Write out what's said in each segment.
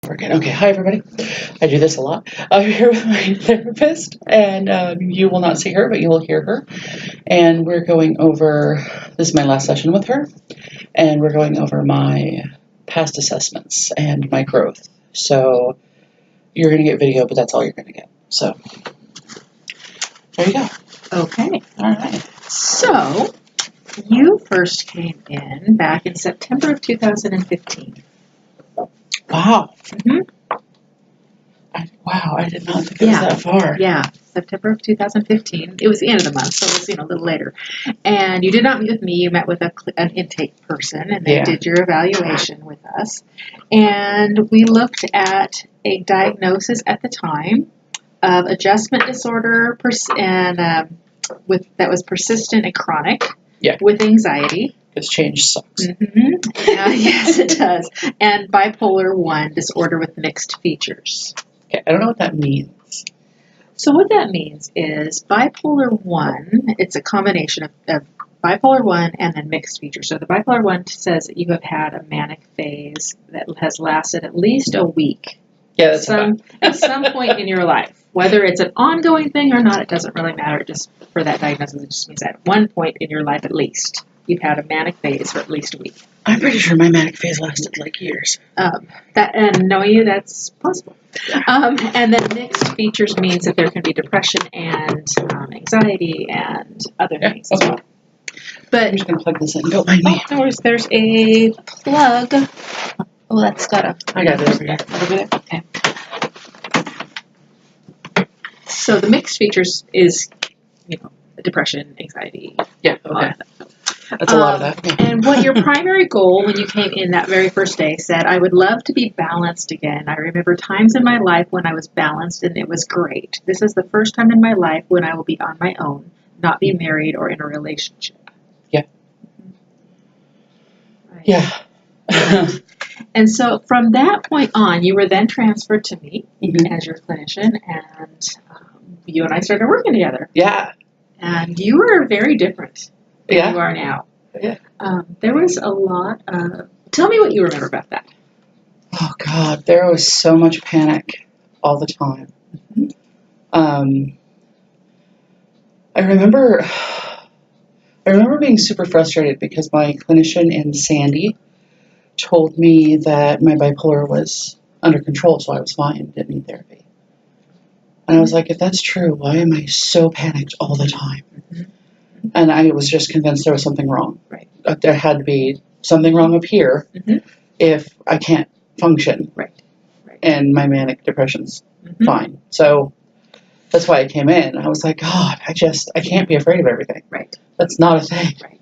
We're good. Okay, hi everybody. I do this a lot. I'm here with my therapist, and you will not see her, but you will hear her. And we're going over, this is my last session with her, and we're going over my past assessments and my growth. So you're going to get video, but that's all you're going to get. So there you go. Okay. All right. So you first came in back in September of 2015. Wow. Mm-hmm. Wow, I did not think it was that far. Yeah, September of 2015. It was the end of the month, so it was a little later. And you did not meet with me. You met with an intake person, and they did your evaluation with us. And we looked at a diagnosis at the time of adjustment disorder that was persistent and chronic with anxiety. Because change sucks. Mm-hmm. Yes, it does. And bipolar 1 disorder with mixed features. Okay, I don't know what that means. So what that means is bipolar 1, it's a combination of bipolar 1 and then mixed features. So the bipolar 1 says that you have had a manic phase that has lasted at least a week. Yeah, that's at some point in your life. Whether it's an ongoing thing or not, it doesn't really matter. Just for that diagnosis, it just means at one point in your life at least, you've had a manic phase for at least a week. I'm pretty sure my manic phase lasted like years. And knowing you, that's possible. And then mixed features means that there can be depression and anxiety and other things as well. But I'm just going to plug this in. Don't mind me. No worries. There's a plug. Oh, that's got a... I got it over here. Over there? Okay. So the mixed features is, depression, anxiety. Yeah, okay. That's a lot of that. Yeah. And what your primary goal when you came in that very first day said, I would love to be balanced again. I remember times in my life when I was balanced and it was great. This is the first time in my life when I will be on my own, not be married or in a relationship. Yeah. Right. Yeah. And so from that point on, you were then transferred to me as your clinician, and you and I started working together. Yeah. And you were very different than you are now. Yeah. There was a lot of... Tell me what you remember about that. Oh, God. There was so much panic all the time. I remember being super frustrated because my clinician in Sandy told me that my bipolar was under control, so I was fine, didn't need therapy. And I was like, if that's true, why am I so panicked all the time? And I was just convinced there was something wrong. Right. There had to be something wrong up here if I can't function. Right. And my manic depression's fine. So that's why I came in. I was like, God, I can't be afraid of everything. Right. That's not a thing. Right.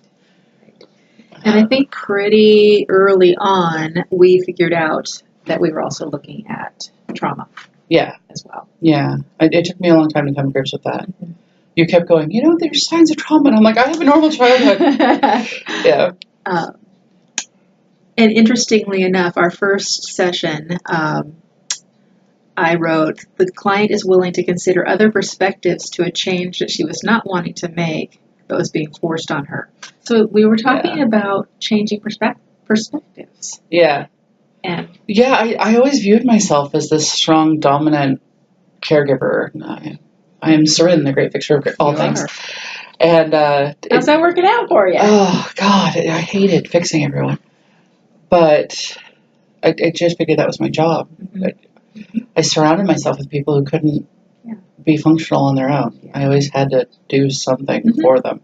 And I think pretty early on, we figured out that we were also looking at trauma. Yeah. As well. Yeah. It took me a long time to come to grips with that. You kept going, there's signs of trauma. And I'm like, I have a normal childhood. Yeah. And interestingly enough, our first session, I wrote, the client is willing to consider other perspectives to a change that she was not wanting to make, but was being forced on her. So we were talking about changing perspectives. Yeah. And I always viewed myself as this strong, dominant caregiver. I am Seren, the great fixer of all things. And how's that working out for you? Oh, God, I hated fixing everyone. But I just figured that was my job. I surrounded myself with people who couldn't be functional on their own. Yeah. I always had to do something for them.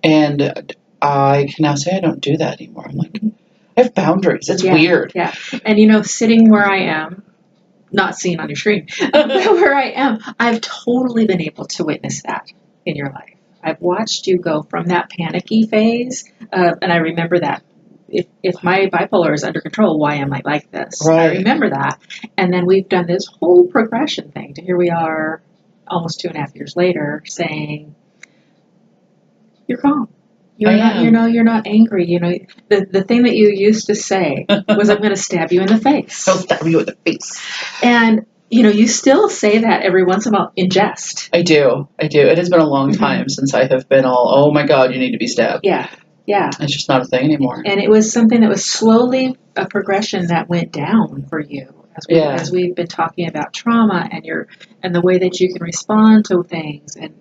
And I can now say I don't do that anymore. I'm like, I have boundaries. It's weird. Yeah. And, sitting where I am, not seen on your screen, but where I am, I've totally been able to witness that in your life. I've watched you go from that panicky phase, and I remember that. If my bipolar is under control, why am I like this? Right. I remember that. And then we've done this whole progression thing to here we are almost 2.5 years later saying, you're calm. You're not angry. The thing that you used to say was, I'm going to stab you in the face. I'll stab you in the face. And, you still say that every once in a while in jest. I do. It has been a long time since I have been all, oh my God, you need to be stabbed. Yeah. Yeah. It's just not a thing anymore. And it was something that was slowly a progression that went down for you as we've been talking about trauma and the way that you can respond to things and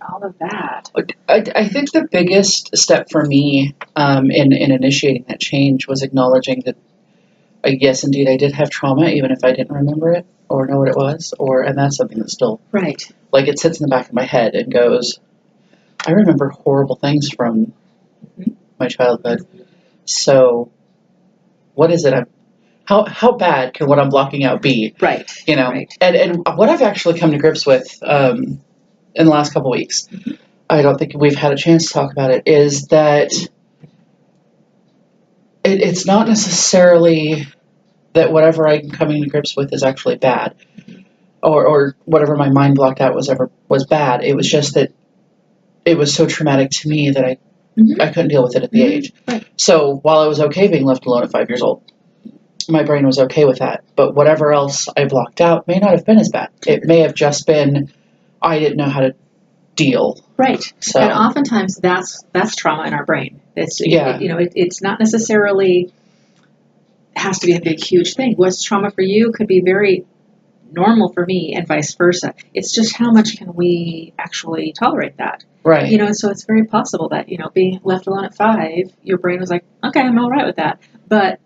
all of that. I think the biggest step for me in initiating that change was acknowledging that yes, indeed, I did have trauma, even if I didn't remember it or know what it was, and that's something that's still right. Like it sits in the back of my head and goes, I remember horrible things from my childhood. So, what is it? How bad can what I'm blocking out be? Right. Right. And what I've actually come to grips with in the last couple of weeks, I don't think we've had a chance to talk about it, is that it's not necessarily that whatever I'm coming to grips with is actually bad, or whatever my mind blocked out was bad. It was just that it was so traumatic to me that I couldn't deal with it at the age. Right. So while I was okay being left alone at 5 years old, my brain was okay with that. But whatever else I blocked out may not have been as bad. It may have just been I didn't know how to deal. Right. So, and oftentimes that's trauma in our brain. It's not necessarily has to be a big, huge thing. What's trauma for you could be very normal for me and vice versa. It's just how much can we actually tolerate that? Right. So it's very possible that, being left alone at 5, your brain was like, okay, I'm all right with that. But,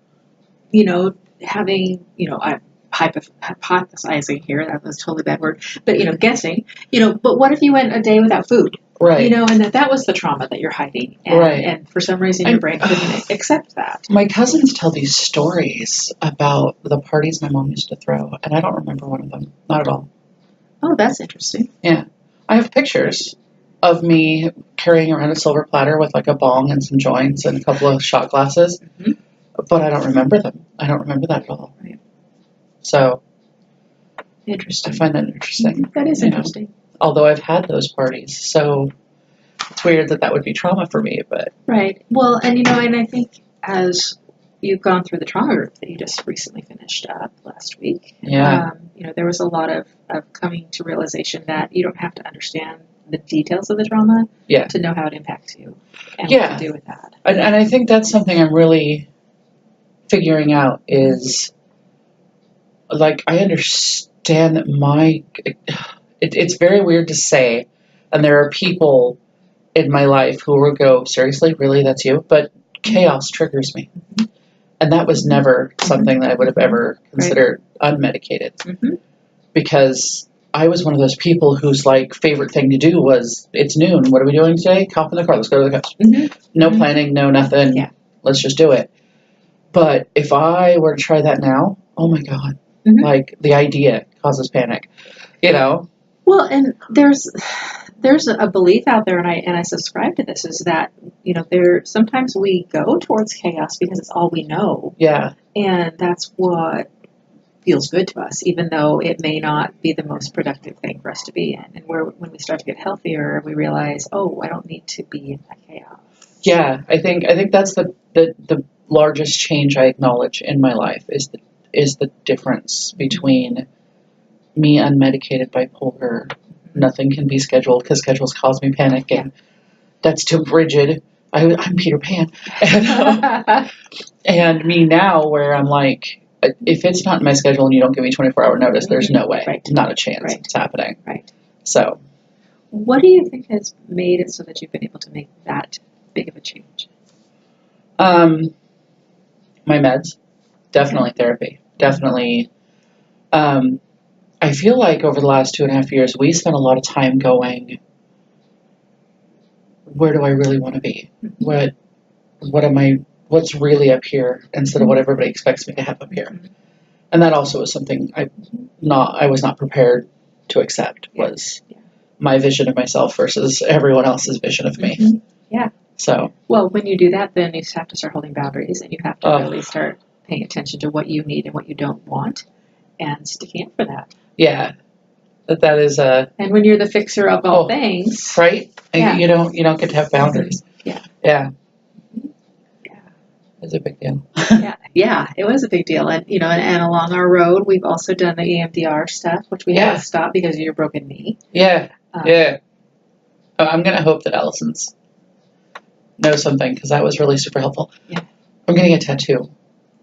having, I'm hypothesizing here, that was a totally bad word, but, guessing, but what if you went a day without food? Right. And that was the trauma that you're hiding. And, right. And for some reason your brain couldn't accept that. My cousins tell these stories about the parties my mom used to throw, and I don't remember one of them. Not at all. Oh, that's interesting. Yeah. I have pictures of me carrying around a silver platter with like a bong and some joints and a couple of shot glasses, but I don't remember them. I don't remember that at all. Right. So, interesting. I find that interesting. That is interesting. Although I've had those parties, so it's weird that would be trauma for me, but... Right. Well, and I think as you've gone through the trauma group that you just recently finished up last week, there was a lot of coming to realization that you don't have to understand the details of the trauma to know how it impacts you and what to do with that. And I think that's something I'm really figuring out is, like, I understand that it's very weird to say, and there are people in my life who will go, seriously, really, that's you? But chaos triggers me. And that was never something that I would have ever considered unmedicated. Because I was one of those people whose favorite thing to do was, it's noon, what are we doing today? Hop in the car, let's go to the couch. No planning, no nothing. Yeah. Let's just do it. But if I were to try that now, oh my God, the idea causes panic, Well, and there's a belief out there, and I subscribe to this, is that, sometimes we go towards chaos because it's all we know. Yeah. And that's what feels good to us, even though it may not be the most productive thing for us to be in. And when we start to get healthier, we realize, oh, I don't need to be in that chaos. Yeah, I think that's the largest change I acknowledge in my life is the difference between me unmedicated bipolar. Nothing can be scheduled because schedules cause me panic, and that's too rigid. I'm Peter Pan, and me now where I'm like, if it's not in my schedule and you don't give me 24-hour notice, there's no way, not a chance it's happening. Right. So, what do you think has made it so that you've been able to make that big of a change? My meds, definitely therapy, definitely. I feel like over the last 2.5 years, we spent a lot of time going, where do I really want to be? What's really up here instead of what everybody expects me to have up here? And that also was something I was not prepared to accept, was my vision of myself versus everyone else's vision of me. Yeah. So. Well, when you do that, then you have to start holding boundaries, and you have to really start paying attention to what you need and what you don't want, and sticking up for that. Yeah, that is a. And when you're the fixer of all things, right? You don't get to have boundaries. Yeah. It's a big deal. Yeah, it was a big deal, and and along our road, we've also done the EMDR stuff, which we had to stop because of your broken knee. Yeah. I'm gonna hope that Allison's know something because that was really super helpful. Yeah. I'm getting a tattoo.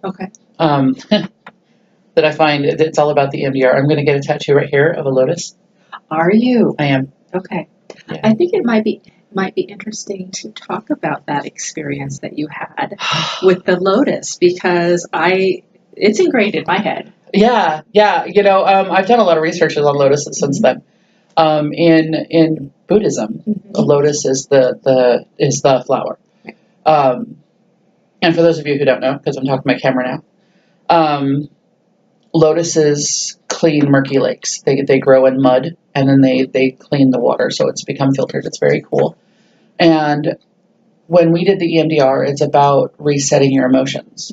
Okay. That I find it's all about the EMDR. I'm going to get a tattoo right here of a lotus. Are you? I am. Okay. Yeah. I think it might be interesting to talk about that experience that you had with the lotus because it's ingrained in my head. Yeah. I've done a lot of research on lotuses since then. In Buddhism, a lotus is the flower. And for those of you who don't know, because I'm talking to my camera now, lotuses clean murky lakes. They grow in mud, and then they clean the water, so it's become filtered. It's very cool. And when we did the EMDR, it's about resetting your emotions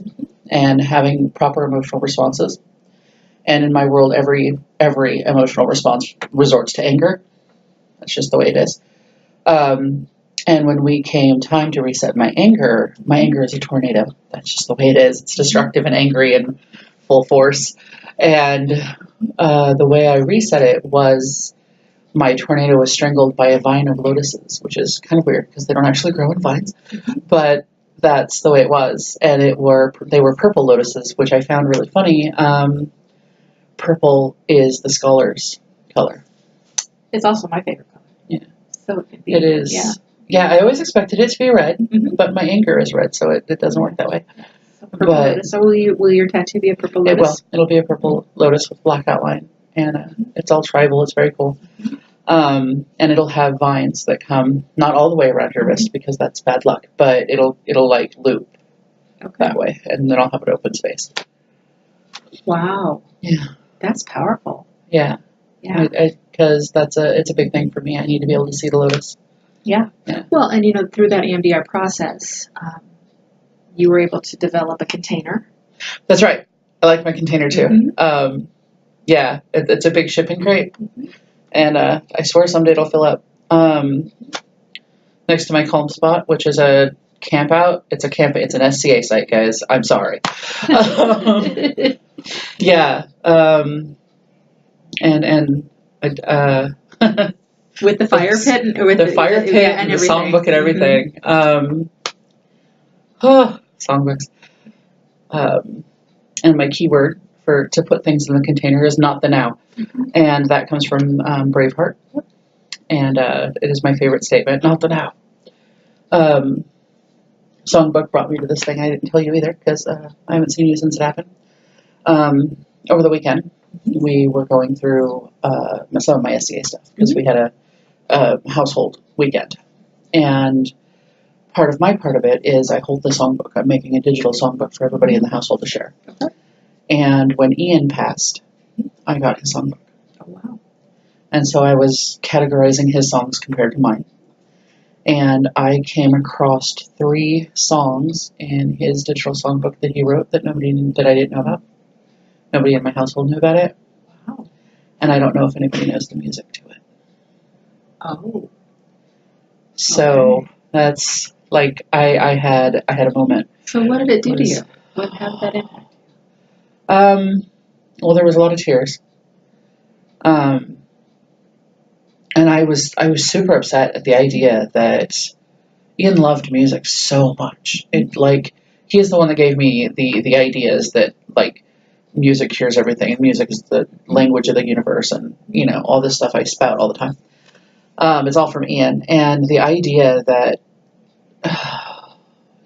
and having proper emotional responses. And in my world, every emotional response resorts to anger. That's just the way it is. And when we came time to reset my anger is a tornado. That's just the way it is. It's destructive and angry and full force. And the way I reset it was my tornado was strangled by a vine of lotuses, which is kind of weird because they don't actually grow in vines. But that's the way it was. And they were purple lotuses, which I found really funny. Purple is the scholar's color. It's also my favorite color. Yeah. So it could be. It is. Yeah, I always expected it to be red, but my anger is red, so it doesn't work that way. So purple lotus. So will your tattoo be a purple lotus? It will. It'll be a purple lotus with black outline, and it's all tribal. It's very cool. And it'll have vines that come not all the way around your wrist because that's bad luck, but it'll like loop that way, and then I'll have an open space. Wow. Yeah. That's powerful. Yeah. Yeah. Because it's a big thing for me. I need to be able to see the lotus. Yeah. Well, and through that EMDR process, you were able to develop a container. That's right. I like my container too. Yeah, it's a big shipping crate, and I swear someday it'll fill up. Next to my calm spot, which is a camp out. It's an SCA site, guys. I'm sorry. Yeah. And with the fire pit, with the fire pit, and the songbook and everything. Songbooks. And my keyword to put things in the container is not the now, and that comes from Braveheart, and it is my favorite statement. Not the now. Songbook brought me to this thing. I didn't tell you either because I haven't seen you since it happened. Over the weekend, we were going through some of my SCA stuff because we had a household weekend. And part of it is I hold the songbook. I'm making a digital songbook for everybody in the household to share. And when Ian passed, I got his songbook. Oh, wow. And so I was categorizing his songs compared to mine. And I came across 3 songs in his digital songbook that he wrote that I didn't know about. Nobody in my household knew about it. Wow. And I don't know if anybody knows the music to it. Oh. So that's like I had a moment. So what did it do to you? How did that impact you? Well, there was a lot of tears. And I was super upset at the idea that Ian loved music so much. He is the one that gave me the ideas that music cures everything, and music is the language of the universe, and all this stuff I spout all the time. It's all from Ian, and the idea that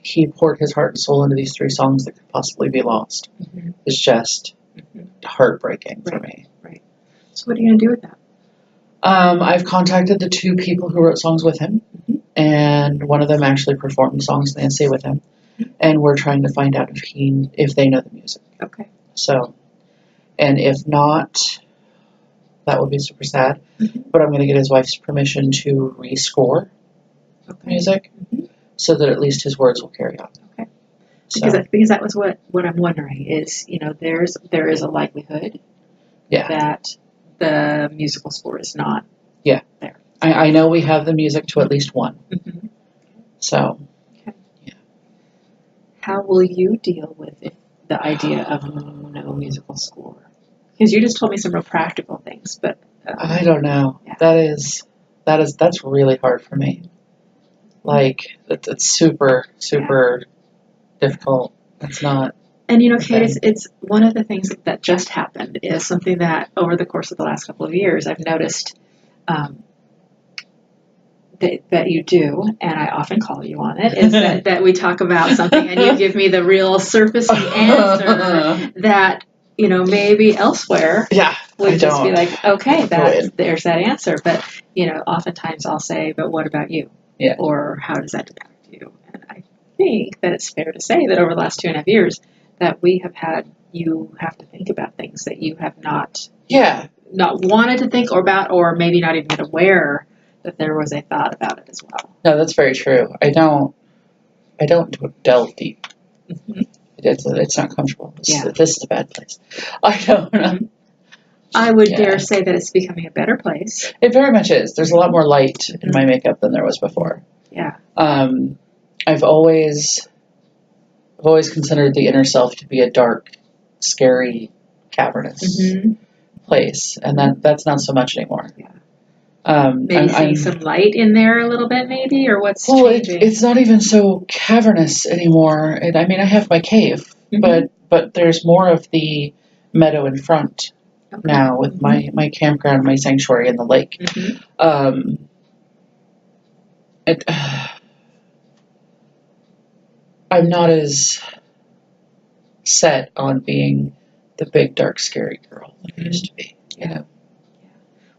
he poured his heart and soul into these 3 songs that could possibly be lost is just heartbreaking for me. Right. So what are you going to do with that? I've contacted the 2 people who wrote songs with him, and one of them actually performed songs in the NCA with him, and we're trying to find out if they know the music. Okay. So, and if not, that would be super sad. But I'm going to get his wife's permission to rescore music, so that at least his words will carry on. Okay. Because that was what I'm wondering is, there is a likelihood that the musical score is not there. I know we have the music to at least one. So, yeah. How will you deal with the idea of no musical score? Because you just told me some real practical things, but I don't know. Yeah. That's really hard for me. Like, it's super, super difficult. It's not. And Kate, it's one of the things that just happened is something that over the course of the last couple of years I've noticed that you do, and I often call you on it, is that we talk about something and you give me the real surfacey answer that, maybe elsewhere would just be like, okay, there's that answer. But, oftentimes I'll say, but what about you? Yeah. Or how does that impact you? And I think that it's fair to say that over the last 2.5 years that we have had you have to think about things that you have not wanted to think about, or maybe not even been aware that there was a thought about it as well. No, that's very true. I don't delve deep. Mm-hmm. It's not comfortable. This is a bad place. I don't know. Mm-hmm. I would dare say that it's becoming a better place. It very much is. There's a lot more light in my makeup than there was before. Yeah. I've always considered the inner self to be a dark, scary, cavernous place, and that's not so much anymore. Yeah. Maybe seeing some light in there a little bit, maybe, or what's changing? It's not even so cavernous anymore. I mean, I have my cave, but there's more of the meadow in front now with my campground, my sanctuary, and the lake. I'm not as set on being the big, dark, scary girl that I used to be.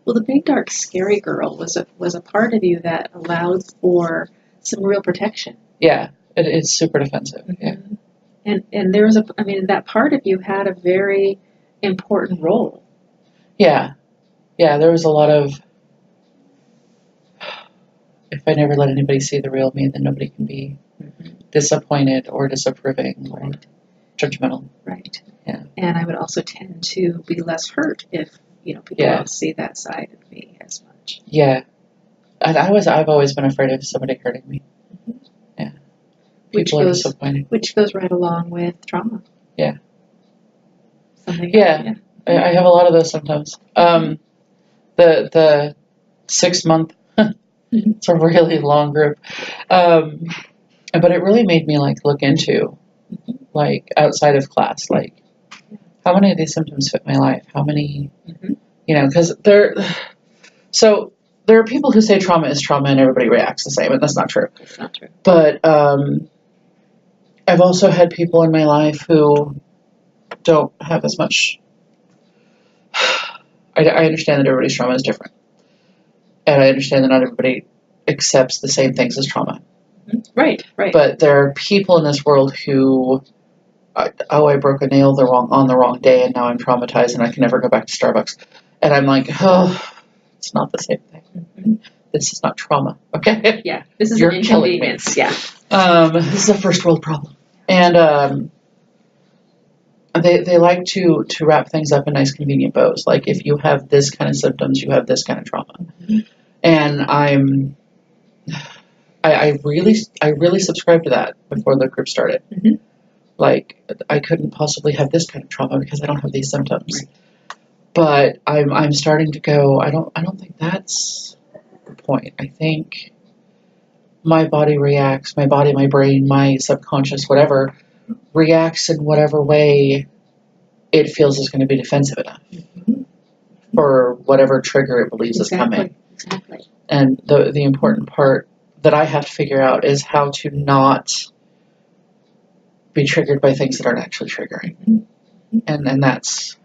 Well, the big, dark, scary girl was a part of you that allowed for some real protection. Yeah, it's super defensive. Yeah, and there was that part of you had a very important role. Yeah, there was a lot of, if I never let anybody see the real me, then nobody can be disappointed or disapproving or judgmental. Right. Yeah. And I would also tend to be less hurt if people don't see that side of me as much. Yeah. And I've always been afraid of somebody hurting me. Yeah. People are disappointed. Which goes right along with trauma. Yeah. Something I have a lot of those sometimes. The 6 month, it's a really long group. But it really made me look into outside of class, how many of these symptoms fit my life? How many, because there are people who say trauma is trauma and everybody reacts the same, and that's not true. It's not true. But I've also had people in my life who don't have as much. I understand that everybody's trauma is different. And I understand that not everybody accepts the same things as trauma. Right. But there are people in this world who, I broke a nail on the wrong day and now I'm traumatized and I can never go back to Starbucks. And I'm like, it's not the same thing. This is not trauma, okay? Yeah, this is an inconvenience. Yeah. This is a first world problem. And they like to wrap things up in nice, convenient bows. Like, if you have this kind of symptoms, you have this kind of trauma. And I really subscribed to that before the group started. I couldn't possibly have this kind of trauma because I don't have these symptoms. But I'm starting to go, I don't think that's the point. I think my body reacts, my brain, my subconscious, whatever, reacts in whatever way it feels is going to be defensive enough for whatever trigger it believes is coming. Exactly. And the important part that I have to figure out is how to not be triggered by things that aren't actually triggering. And that's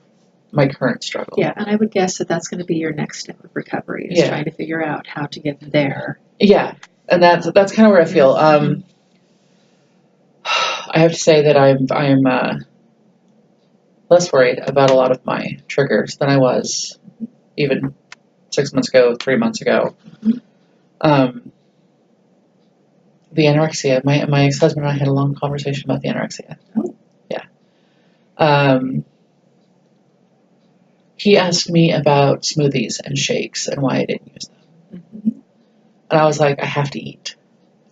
my current struggle. Yeah, and I would guess that that's going to be your next step of recovery, is trying to figure out how to get there. Yeah, and that's kind of where I feel. I have to say that I'm less worried about a lot of my triggers than I was even 6 months ago, 3 months ago. The anorexia. My ex-husband and I had a long conversation about the anorexia. Oh. Yeah. He asked me about smoothies and shakes and why I didn't use them. And I was like, I have to eat.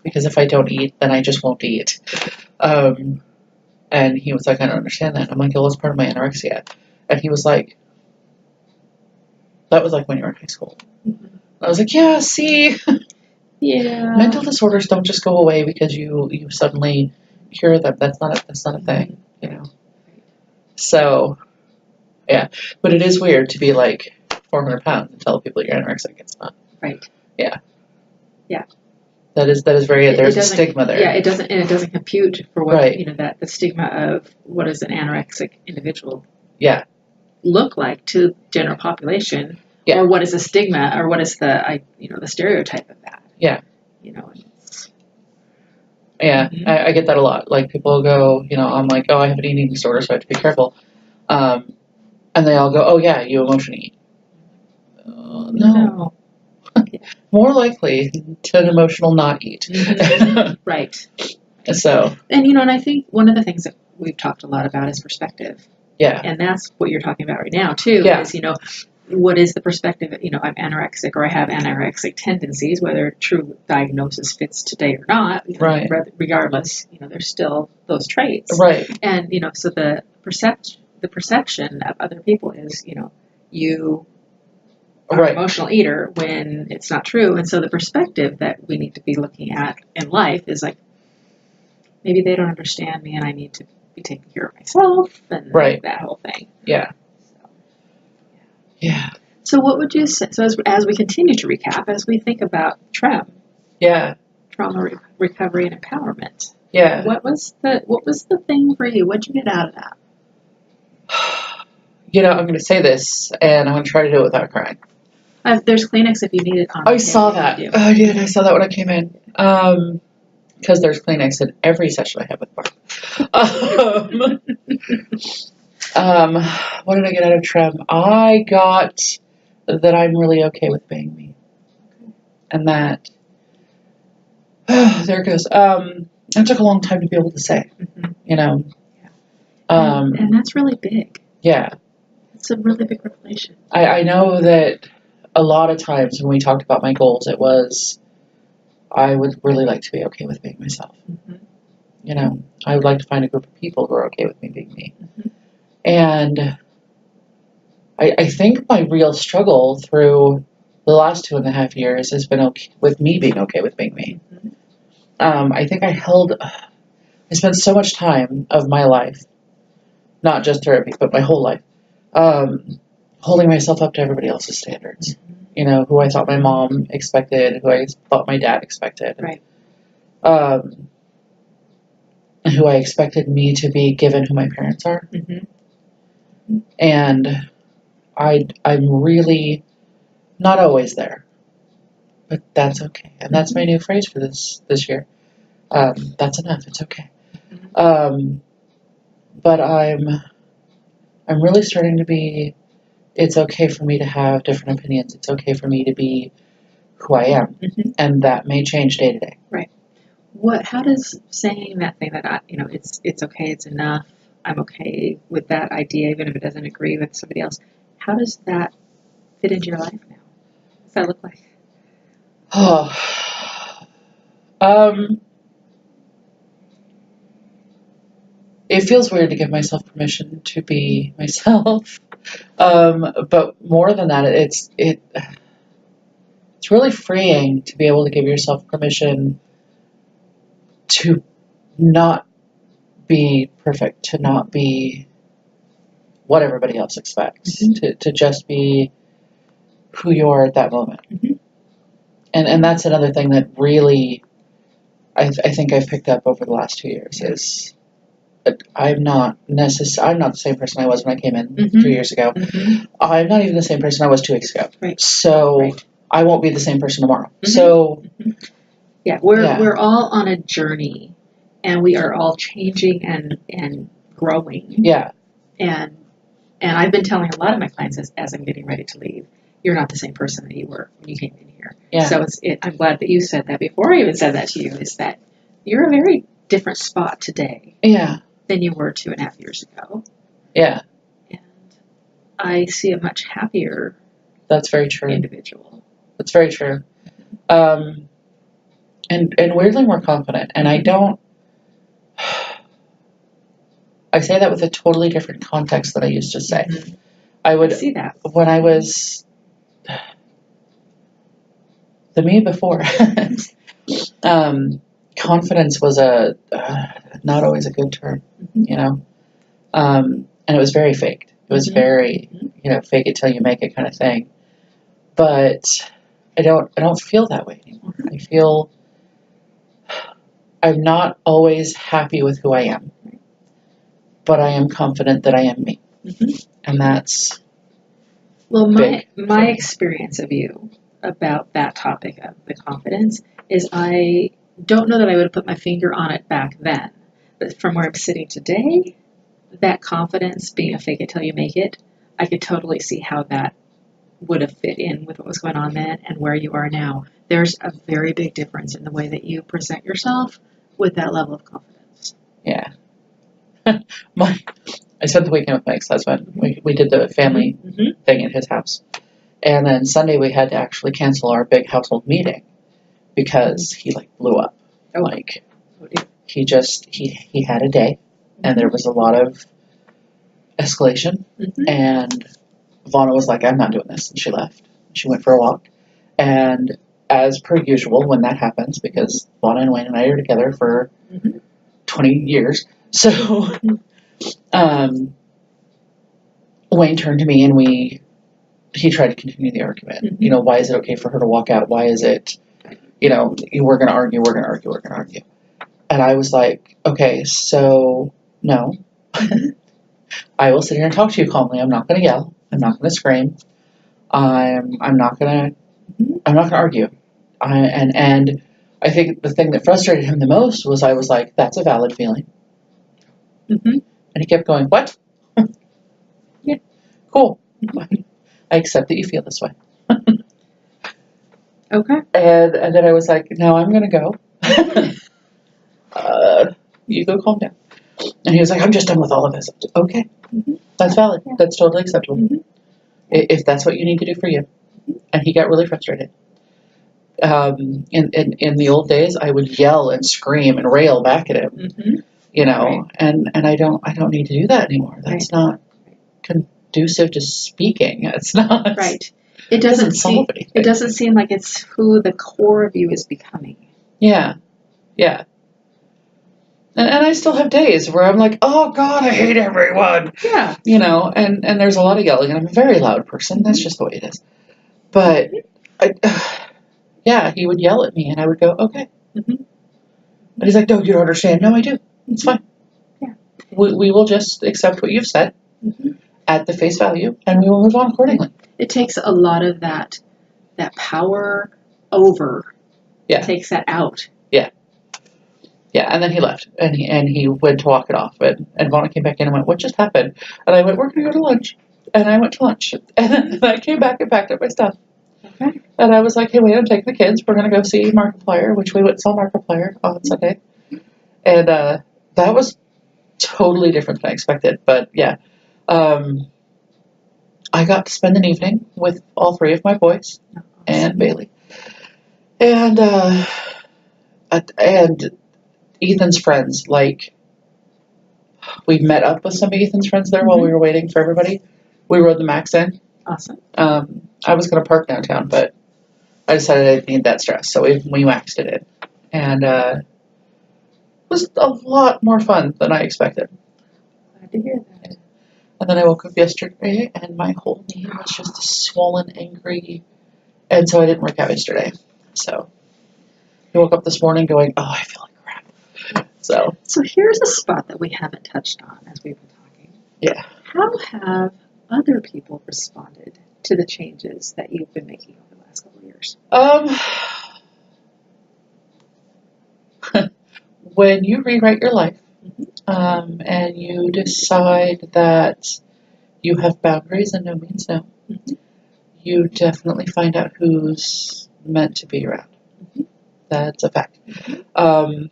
Because if I don't eat, then I just won't eat. And he was like, I don't understand that. I'm like, well, it's part of my anorexia. And he was like, that was like when you were in high school. I was like, yeah, see. Yeah. Mental disorders don't just go away because you suddenly hear them. That's not a thing, you know. So, yeah, but it is weird to be like 400 pounds and tell people you're anorexic. It's not. Right. Yeah. Yeah. That is very. There's a stigma there. Yeah, it doesn't compute for what Right. that the stigma of what does an anorexic individual Yeah. look like to general population, Yeah. or what is the stigma, or what is the the stereotype of that. Yeah. Yeah, Mhm. I get that a lot. Like people go, I'm like, oh, I have an eating disorder, so I have to be careful. And they all go, oh yeah, you emotion eat. No. More likely to an emotional not eat. Mhm. Right. So. And I think one of the things that we've talked a lot about is perspective. Yeah. And that's what you're talking about right now too. Yeah. Is what is the perspective? I'm anorexic, or I have anorexic tendencies, whether true diagnosis fits today or not. Right. Regardless, there's still those traits. Right. And so the perception of other people is you are an emotional eater when it's not true. And so the perspective that we need to be looking at in life is like, maybe they don't understand me and I need to be taking care of myself and that whole thing. Yeah. Yeah. So what would you say, so as we continue to recap, as we think about TREM, trauma recovery and empowerment, what was the thing for you? What did you get out of that? I'm going to say this, and I'm going to try to do it without crying. There's Kleenex if you need it. I saw that. I did. I saw that when I came in. Because there's Kleenex in every session I have with Mark. What did I get out of TREM? I got that I'm really okay with being me. And that, there it goes. It took a long time to be able to say, and that's really big. Yeah. It's a really big revelation. I know that a lot of times when we talked about my goals, it was, I would really like to be okay with being myself. Mm-hmm. I would like to find a group of people who are okay with me being me. Mm-hmm. And I think my real struggle through the last 2.5 years has been with me being okay with being me. Mm-hmm. I think I spent so much time of my life, not just therapy, but my whole life, holding myself up to everybody else's standards. Mm-hmm. Who I thought my mom expected, who I thought my dad expected. Right. Who I expected me to be given who my parents are. Mm-hmm. And I'm really not always there, but that's okay. And that's my new phrase for this year. That's enough. It's okay. But I'm really starting to be, it's okay for me to have different opinions. It's okay for me to be who I am. Mm-hmm. And that may change day to day. Right. How does saying that thing that it's okay, it's enough, I'm okay with that idea, even if it doesn't agree with somebody else, how does that fit into your life now? What does that look like? It feels weird to give myself permission to be myself. But more than that, it's really freeing to be able to give yourself permission to not be perfect, to not be what everybody else expects, to just be who you are at that moment. Mm-hmm. And that's another thing that really I think I've picked up over the last 2 years is I'm not the same person I was when I came in 3 years ago. Mm-hmm. I'm not even the same person I was 2 weeks ago. Right. So I won't be the same person tomorrow. Mm-hmm. So we're all on a journey, and we are all changing and growing. Yeah. And I've been telling a lot of my clients as I'm getting ready to leave, you're not the same person that you were when you came in here. Yeah. So I'm glad that you said that before I even said that to you, is that you're a very different spot today. Yeah. Than you were 2.5 years ago. Yeah. And I see a much happier That's very true. Individual. That's very true. And weirdly more confident. And I say that with a totally different context than I used to say. Mm-hmm. I see that. When I was the me before, confidence was not always a good term, you know, and it was very faked. It was very, fake it till you make it kind of thing. But I don't feel that way anymore. I feel I'm not always happy with who I am, but I am confident that I am me, and that's my experience of you about that topic of the confidence is I don't know that I would have put my finger on it back then, but from where I'm sitting today, that confidence being a fake it till you make it, I could totally see how that would have fit in with what was going on then and where you are now. There's a very big difference in the way that you present yourself with that level of confidence. Yeah. I spent the weekend with my ex-husband. We did the family thing at his house. And then Sunday we had to actually cancel our big household meeting because he blew up. He had a day and there was a lot of escalation and Vonna was like, I'm not doing this, and she left. She went for a walk. And as per usual when that happens, because Vonna and Wayne and I are together for 20 years, so Wayne turned to me and he tried to continue the argument. Why is it okay for her to walk out? Why is it, we're going to argue. And I was like, okay, so no. I will sit here and talk to you calmly. I'm not going to yell. I'm not going to scream. I'm not going to argue. And I think the thing that frustrated him the most was I was like, that's a valid feeling. And he kept going, what? Yeah, cool. I accept that you feel this way. Okay. And then I was like, no, I'm going to go. You go calm down. And he was like, I'm just done with all of this. Okay. That's valid. Yeah. That's totally acceptable. If that's what you need to do for you. And he got really frustrated. In the old days, I would yell and scream and rail back at him, right. and I don't need to do that anymore. That's not conducive to speaking. It's not. Right. It doesn't solve anything. It doesn't seem like it's who the core of you is becoming. Yeah. Yeah. And I still have days where I'm like, oh God, I hate everyone. Yeah. And there's a lot of yelling, and I'm a very loud person. That's just the way it is. But he would yell at me, and I would go, okay. And he's like, no, you don't understand. No, I do. It's fine. Yeah. We will just accept what you've said at the face value, and we will move on accordingly. It takes a lot of that power over. Yeah. It takes that out. Yeah. Yeah, and then he left, and he went to walk it off, and Vonna came back in and went, what just happened? And I went, we're going to go to lunch. And I went to lunch, and then I came back and packed up my stuff. Okay. And I was like, hey, wait, I'm taking the kids. We're going to go see Markiplier, which we went and saw Markiplier on Sunday. And that was totally different than I expected. But, yeah, I got to spend an evening with all three of my boys and Bailey. And Ethan's friends, we met up with some of Ethan's friends there while we were waiting for everybody. We rode the Max in. Awesome. I was going to park downtown, but I decided I didn't need that stress, so we maxed it in. And it was a lot more fun than I expected. Glad to hear that. And then I woke up yesterday, and my whole knee was just swollen, angry, and so I didn't work out yesterday. So I woke up this morning going, oh, I feel like crap. So here's a spot that we haven't touched on as we've been talking. Yeah. How have other people responded to the changes that you've been making over the last couple of years? When you rewrite your life, and you decide that you have boundaries and no means no, you definitely find out who's meant to be around. That's a fact. I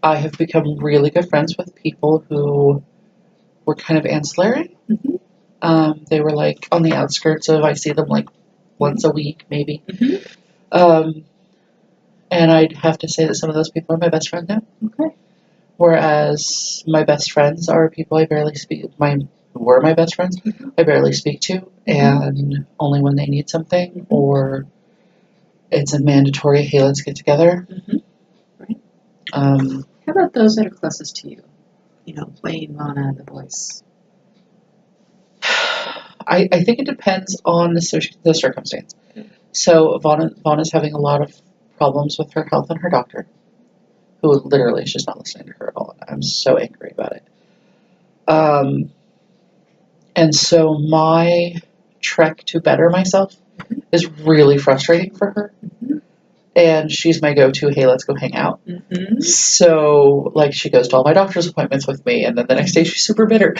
have become really good friends with people who were kind of ancillary. They were on the outskirts of, I see them once a week, maybe. And I'd have to say that some of those people are my best friends now. Okay. Whereas my best friends are people I barely speak, were my best friends, I barely speak to, and only when they need something, or it's a mandatory, hey, let's get together. Right. How about those that are closest to you? Wayne, Lana, the boys. I think it depends on the circumstance. So Vaughn is having a lot of problems with her health and her doctor, who literally is just not listening to her at all. I'm so angry about it. And so my trek to better myself is really frustrating for her. And she's my go-to, hey, let's go hang out. So, she goes to all my doctor's appointments with me, and then the next day she's super bitter.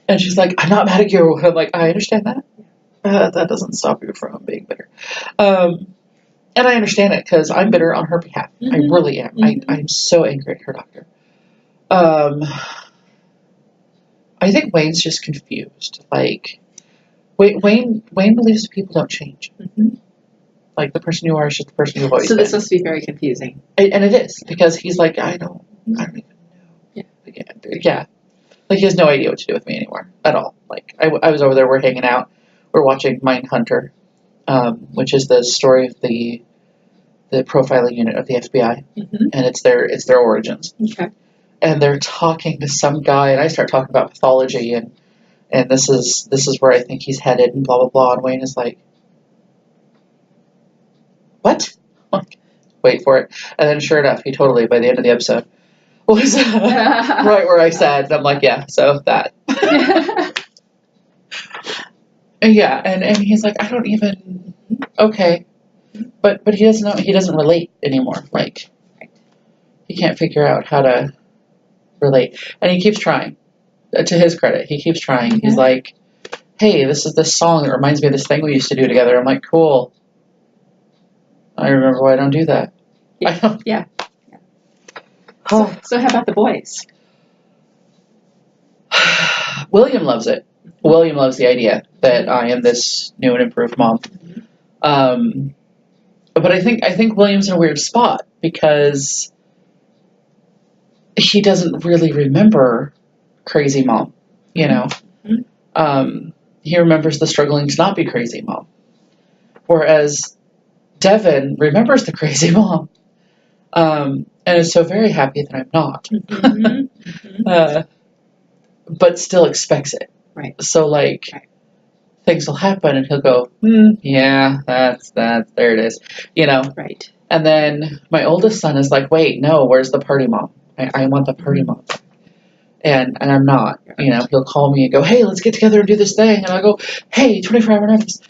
And she's like, I'm not mad at you. I'm like, I understand that. That doesn't stop you from being bitter. And I understand it, because I'm bitter on her behalf. I really am. I'm so angry at her doctor. I think Wayne's just confused. Wayne believes people don't change. The person you are is just the person you've always been. So this must be very confusing. And it is, because he's like, I don't even know. Yeah. He has no idea what to do with me anymore at all. I was over there, we're hanging out, we're watching Mindhunter, which is the story of the profiling unit of the FBI, and it's their origins. Okay. And they're talking to some guy, and I start talking about pathology, and this is where I think he's headed, and blah blah blah. And Wayne is like, what? Wait for it. And then sure enough, he totally, by the end of the episode, was right where I said. I'm like, yeah, so that. Yeah, and he's like, I don't even, okay. But he doesn't know, he doesn't relate anymore. He can't figure out how to relate. And he keeps trying. To his credit, he keeps trying. He's like, hey, this is this song that reminds me of this thing we used to do together. I'm like, cool. I remember why I don't do that. Yeah. So how about the boys? William loves it. William loves the idea that I am this new and improved mom. But I think William's in a weird spot, because he doesn't really remember crazy mom, He remembers the struggling to not be crazy mom. Whereas Devin remembers the crazy mom. And is so very happy that I'm not. But still expects it. Right. So things will happen and he'll go, yeah, that's there it is. Right. And then my oldest son is like, wait, no, where's the party mom? I want the party mom. And I'm not. He'll call me and go, hey, let's get together and do this thing. And I'll go, hey, 24-hour notice.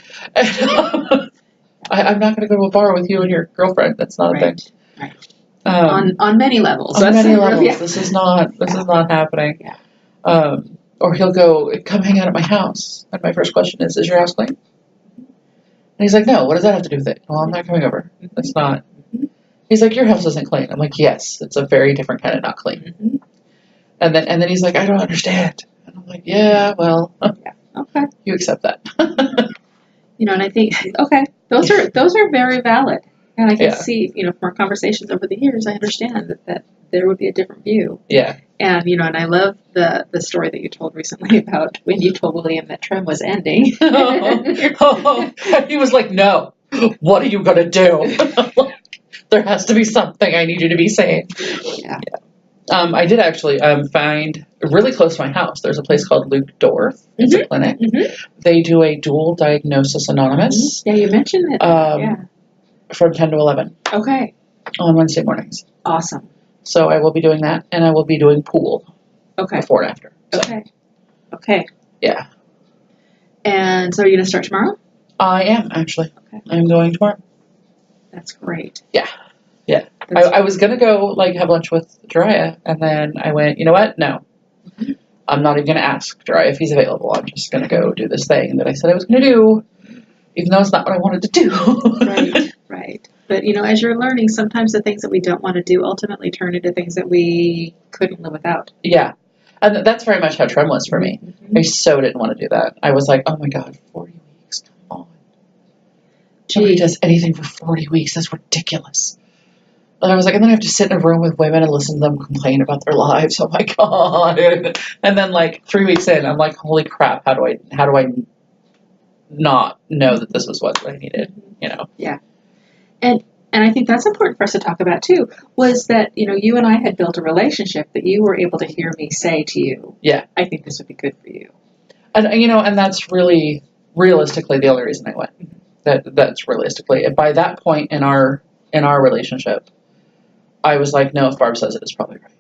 I'm not going to go to a bar with you and your girlfriend. That's not a thing. Right. On many levels. On many levels. Yeah. This is not happening. Yeah. Or he'll go, come hang out at my house. And my first question is your house clean? And he's like, no, what does that have to do with it? Well, I'm not coming over. It's not. He's like, your house isn't clean. I'm like, yes, it's a very different kind of not clean. And then he's like, I don't understand. And I'm like, yeah, well, okay. You accept that. And I think, okay, those are very valid. And I can see, from our conversations over the years, I understand that there would be a different view. Yeah. And, and I love the story that you told recently about when you told William that Trim was ending. He was like, no, what are you going to do? There has to be something I need you to be saying. Yeah. I did actually find really close to my house. There's a place called Luke Dorff. It's a clinic. They do a dual diagnosis anonymous. Yeah, you mentioned it. From 10 to 11. Okay. On Wednesday mornings. Awesome. So I will be doing that, and I will be doing pool. Okay. Before and after. So. Okay. Yeah. And so are you going to start tomorrow? I am, actually. Okay. I'm going tomorrow. That's great. Yeah. I was going to go, have lunch with Jiraiya, and then I went, you know what? No. I'm not even going to ask Jiraiya if he's available. I'm just going to go do this thing that I said I was going to do, even though it's not what I wanted to do. Right. But, as you're learning, sometimes the things that we don't want to do ultimately turn into things that we couldn't live without. Yeah. And that's very much how Trem was for me. I so didn't want to do that. I was like, oh my God, 40 weeks, come on. Nobody does anything for 40 weeks. That's ridiculous. And I was like, and then I have to sit in a room with women and listen to them complain about their lives. Oh my God. And then 3 weeks in, I'm like, holy crap, how do I not know that this was what I needed, Yeah. And I think that's important for us to talk about too, was that, you and I had built a relationship that you were able to hear me say to you, Yeah. I think this would be good for you. And, and that's really realistically the only reason I went. That's realistically. By that point in our relationship, I was like, no, if Barb says it, it's probably right.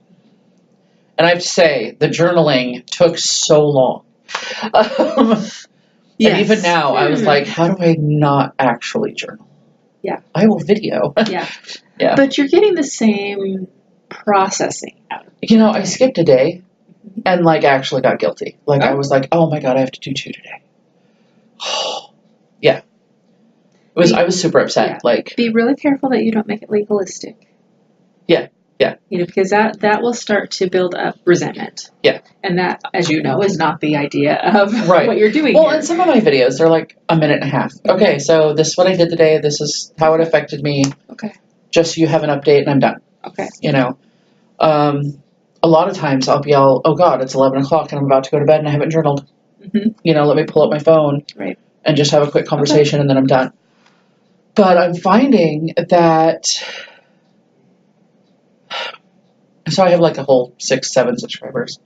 And I have to say, the journaling took so long. Yes. And even now, I was like, how do I not actually journal? Yeah. I will video. Yeah. Yeah. But you're getting the same processing out of it. I skipped a day and actually got guilty. I was like, oh my God, I have to do 2 today. Yeah. I was super upset. Yeah. Be really careful that you don't make it legalistic. Yeah. Yeah. Because that will start to build up resentment. Yeah. And that, as you know, is not the idea of right. what you're doing Well, here. and some of my videos, they're like a minute and a half. Okay, so this is what I did today. This is how it affected me. Okay. Just so you have an update and I'm done. Okay. A lot of times I'll be all, oh God, it's 11 o'clock and I'm about to go to bed and I haven't journaled. Let me pull up my phone and just have a quick conversation and then I'm done. But I'm finding that, so I have a whole 6, 7 subscribers.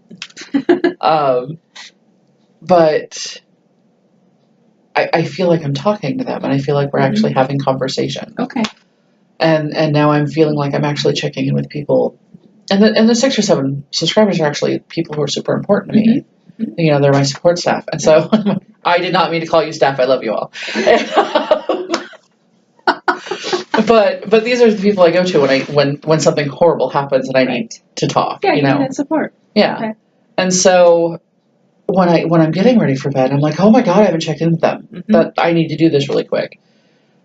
But I feel like I'm talking to them and I feel like we're actually having conversation. Okay. And now I'm feeling like I'm actually checking in with people. And the 6 or 7 subscribers are actually people who are super important to me. They're my support staff. And so I did not mean to call you staff. I love you all. But these are the people I go to when something horrible happens and I need to talk. Yeah, you need that support. Yeah. Okay. And so when I'm getting ready for bed, I'm like, oh my God, I haven't checked in with them. That I need to do this really quick.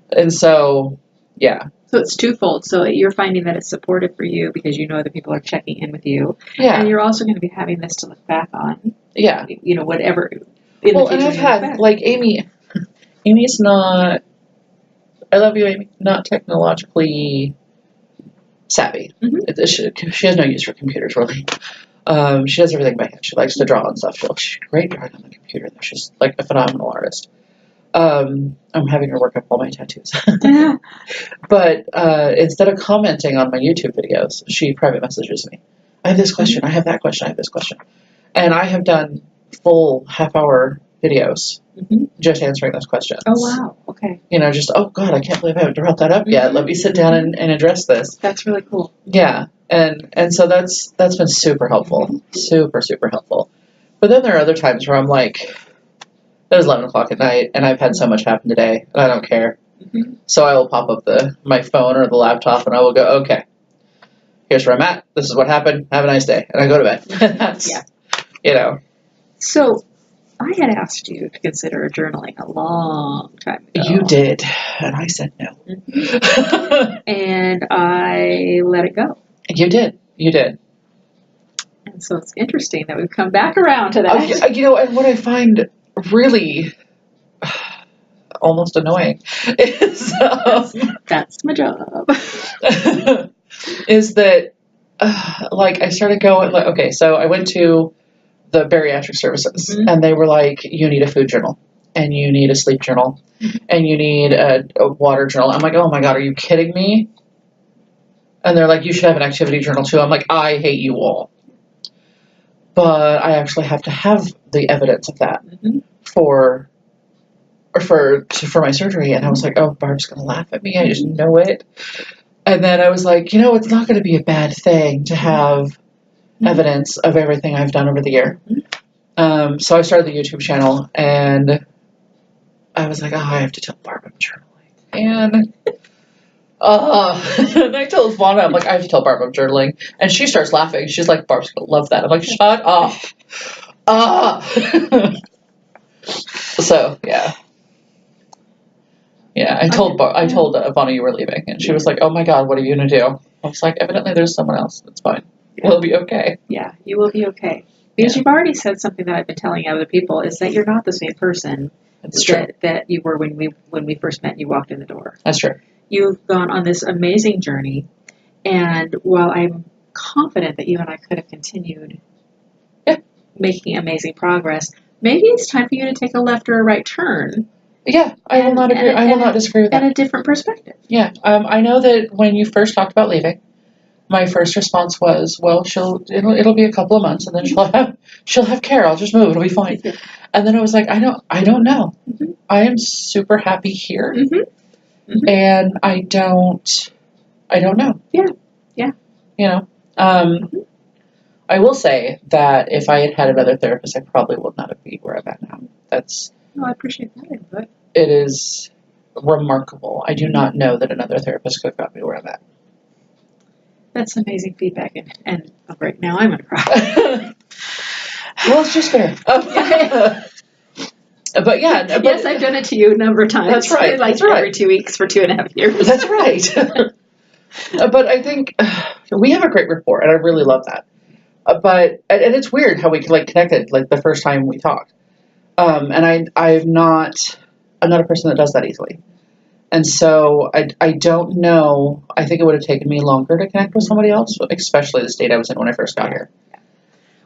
And so, yeah. So it's twofold. So you're finding that it's supportive for you because you know that people are checking in with you. Yeah. And you're also going to be having this to look back on. Yeah. Whatever. Well, and I've had, Amy's not, I love you, Amy, not technologically savvy. She has no use for computers, really. She does everything by hand. She likes to draw and stuff. She's great drawing on the computer. She's a phenomenal artist. I'm having her work up all my tattoos. But instead of commenting on my YouTube videos, she private messages me. I have this question. I have that question. I have this question. And I have done full half-hour videos just answering those questions. Oh, wow. Okay. Just, oh, God, I can't believe I haven't brought that up yet. Let me sit down and address this. That's really cool. Yeah. And so that's been super helpful. Super, super helpful. But then there are other times where I'm like, it was 11 o'clock at night, and I've had so much happen today, and I don't care. So I will pop up my phone or the laptop, and I will go, okay, here's where I'm at. This is what happened. Have a nice day. And I go to bed. That's, So I had asked you to consider journaling a long time ago. You did, and I said no. And I let it go. You did. And so it's interesting that we've come back around to that. And what I find really almost annoying is that's my job. Is that I started going okay, so I went to the bariatric services and they were like, you need a food journal and you need a sleep journal and you need a water journal. I'm like, oh my God, are you kidding me? And they're like, you should have an activity journal too. I'm like, I hate you all. But I actually have to have the evidence of that for my surgery. And I was like, oh, Barb's going to laugh at me. I just know it. And then I was like, it's not going to be a bad thing to have evidence of everything I've done over the year. So I started the YouTube channel and I was like, oh, I have to tell Barb I'm journaling. And and I told Vonna, I'm like, I have to tell Barb I'm journaling. And she starts laughing. She's like, Barb's going to love that. I'm like, shut up. So, yeah. Yeah, I told Vonna you were leaving. And she was like, oh my God, what are you going to do? I was like, evidently there's someone else. That's fine. Yeah. We'll be okay. Yeah, you will be okay. Because you've already said something that I've been telling other people, is that you're not the same person that you were when we first met and you walked in the door. That's true. You've gone on this amazing journey, and while I'm confident that you and I could have continued making amazing progress, maybe it's time for you to take a left or a right turn Yeah, I will not agree. I will not disagree with that. And a different perspective. Yeah, I know that when you first talked about leaving, my first response was, "Well, it'll be a couple of months, and then she'll have care. I'll just move. It'll be fine." Yeah. And then I was like, I don't know. Mm-hmm. I am super happy here, Mm-hmm. and I don't know. Yeah, yeah. You know, I will say that if I had had another therapist, I probably would not have been where I'm at now. No, I appreciate that input. It is remarkable. I do not know that another therapist could have got me where I'm at. That's amazing feedback, and right now I'm gonna cry. Well, it's just fair. But yeah, yes, I've done it to you a number of times. That's right. Like that's right. every 2 weeks for 2.5 years. That's right. But I think we have a great rapport, and I really love that. And it's weird how we connected like the first time we talked. And I'm not a person that does that easily. And so I don't know. I think it would have taken me longer to connect with somebody else, especially the state I was in when I first got here.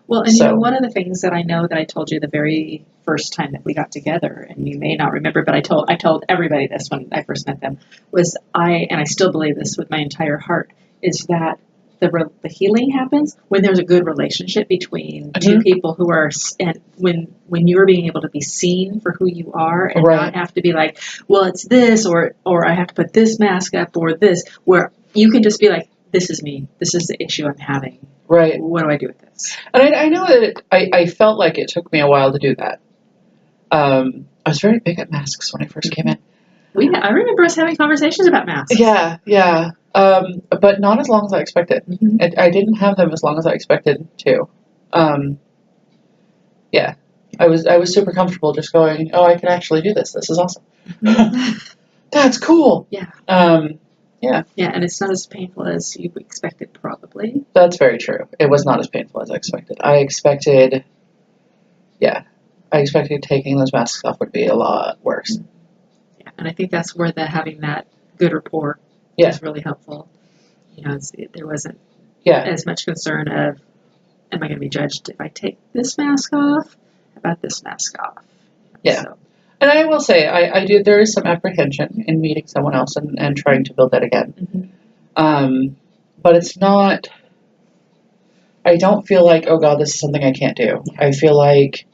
Well, and one of the things that I know that I told you the very first time that we got together, and you may not remember, but I told everybody this when I first met them, was and I still believe this with my entire heart, is that the healing happens when there's a good relationship between two people who are, and when you're being able to be seen for who you are and not have to be like, well, it's this, or I have to put this mask up, or this, where you can just be like, this is me. This is the issue I'm having. Right. What do I do with this? And I know that I felt like it took me a while to do that. I was very big at masks when I first came in. I remember us having conversations about masks. Yeah. But not as long as I expected. Mm-hmm. I didn't have them as long as I expected to. Yeah. I was super comfortable just going, oh, I can actually do this. This is awesome. That's cool. Yeah. Yeah. Yeah, and it's not as painful as you expected, probably. That's very true. It was not as painful as I expected. I expected taking those masks off would be a lot worse. Yeah, and I think that's where having that good rapport is really helpful. There wasn't as much concern of, am I going to be judged if I take this mask off? How about this mask off? Yeah. So. And I will say, I do. There is some apprehension in meeting someone else and trying to build that again. Mm-hmm. But it's not. I don't feel like, oh God, this is something I can't do. Yeah. I feel like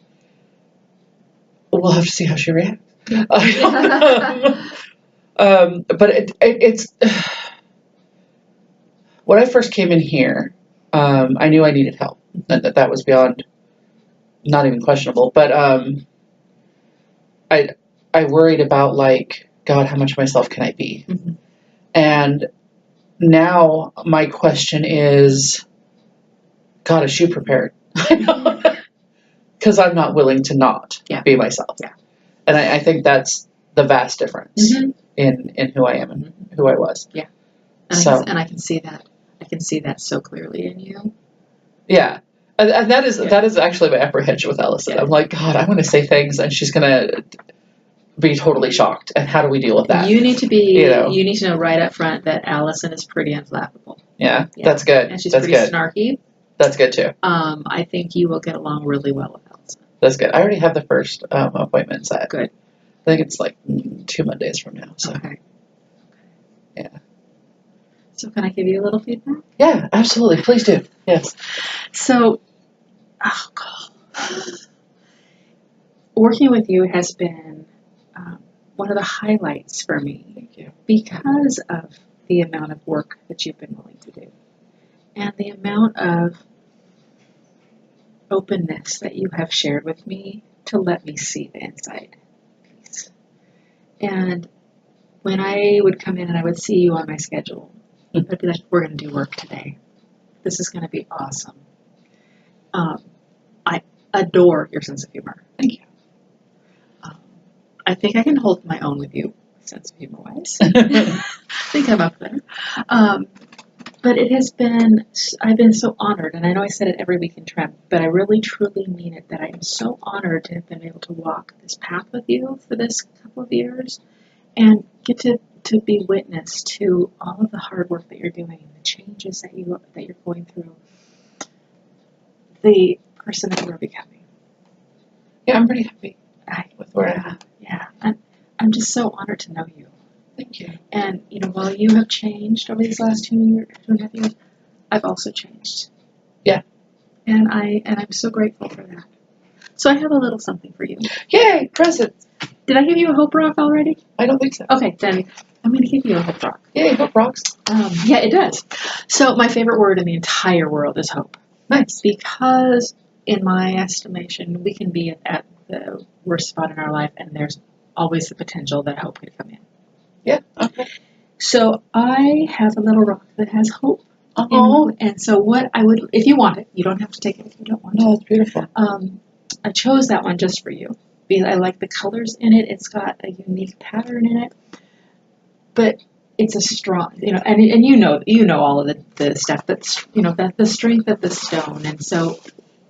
we'll have to see how she reacts. But it's when I first came in here, I knew I needed help. That was beyond not even questionable. But I worried about like, God, how much of myself can I be? Mm-hmm. And now my question is, God, is she prepared? Because I'm not willing to not be myself. Yeah. And I think that's the vast difference in who I am and who I was. Yeah. And I can see that. I can see that so clearly in you. Yeah. And that is actually my apprehension with Allison. Yeah. I'm like, God, I'm going to say things and she's going to be totally shocked. And how do we deal with that? You need to you need to know right up front that Allison is pretty unflappable. Yeah. That's good. And she's that's pretty good. snarky. That's good too. I think you will get along really well with Allison. That's good. I already have the first appointment set. Good. I think it's like 2 Mondays from now. So. Okay. Yeah. So can I give you a little feedback? Yeah, absolutely. Please do. Yes. So, oh God, working with you has been one of the highlights for me. Thank you. Because of the amount of work that you've been willing to do, and the amount of openness that you have shared with me to let me see the inside piece. And when I would come in and I would see you on my schedule, I'd be like, we're going to do work today. This is going to be awesome. I adore your sense of humor. Thank you. I think I can hold my own with you, sense of humor wise. I think I'm up there. But it has been, I've been so honored, and I know I said it every week in Trem, but I really truly mean it, that I am so honored to have been able to walk this path with you for this couple of years and get to be witness to all of the hard work that you're doing, the changes that you're going through, the person that you are becoming. Yeah, I'm pretty happy with where I am. Yeah. I'm just so honored to know you. Thank you. And, while you have changed over these last 2.5 years, I've also changed. Yeah. And I'm so grateful for that. So I have a little something for you. Yay, presents. Did I give you a hope rock already? I don't think so. Okay, then I'm going to give you a hope rock. Yay, hope rocks. Yeah, it does. So my favorite word in the entire world is hope. Nice. Because in my estimation, we can be at the worst spot in our life, and there's always the potential that hope could come in. Yeah, okay. So I have a little rock that has hope. Oh. And so what I would, if you want it, you don't have to take it if you don't want it. No, it's beautiful. I chose that one just for you because I like the colors in it. It's got a unique pattern in it, but it's a strong, and you know all of the stuff that's, that the strength of the stone. And so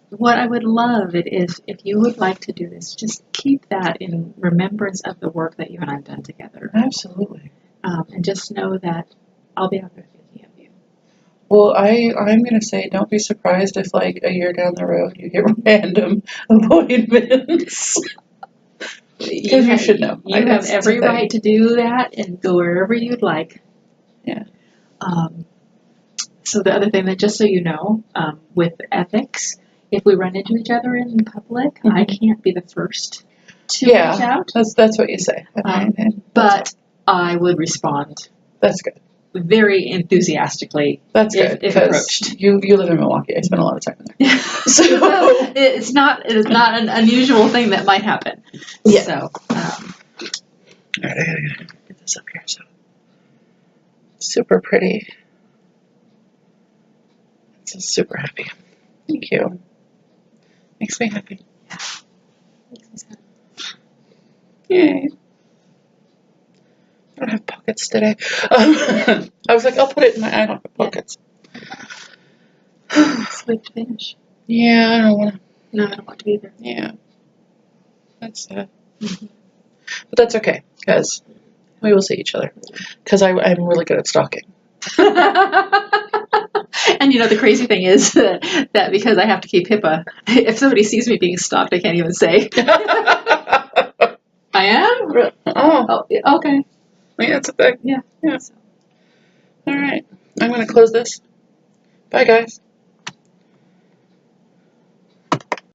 what I would love it is if you would like to do this, just keep that in remembrance of the work that you and I've done together. Absolutely. And just know that I'll be out there thinking of you. Well, I'm going to say don't be surprised if, like, a year down the road you get random appointments. Because you should know. You have every right to do that and go wherever you'd like. Yeah. So the other thing that, just so you know, with ethics, if we run into each other in public, I can't be the first to reach out. That's what you say. But I would respond. That's good. Very enthusiastically. That's good. If approached. You live in Milwaukee. I spend a lot of time there. So it's not an unusual thing that might happen. Yeah. So. All right, I gotta get this up here. So super pretty. I'm super happy. Thank you. Makes me happy. Yeah. Makes me sad. Yay. I don't have pockets today. I was like, I'll put it in my. I don't have pockets. It's late to finish. Yeah, I don't want to. No, I don't want to either. Yeah. That's sad. Mm-hmm. But that's okay, because we will see each other. Because I'm really good at stalking. And the crazy thing is that because I have to keep HIPAA, if somebody sees me being stalked, I can't even say. I am? Oh, okay. Yeah, that's a thing. Yeah. All right. I'm going to close this. Bye, guys.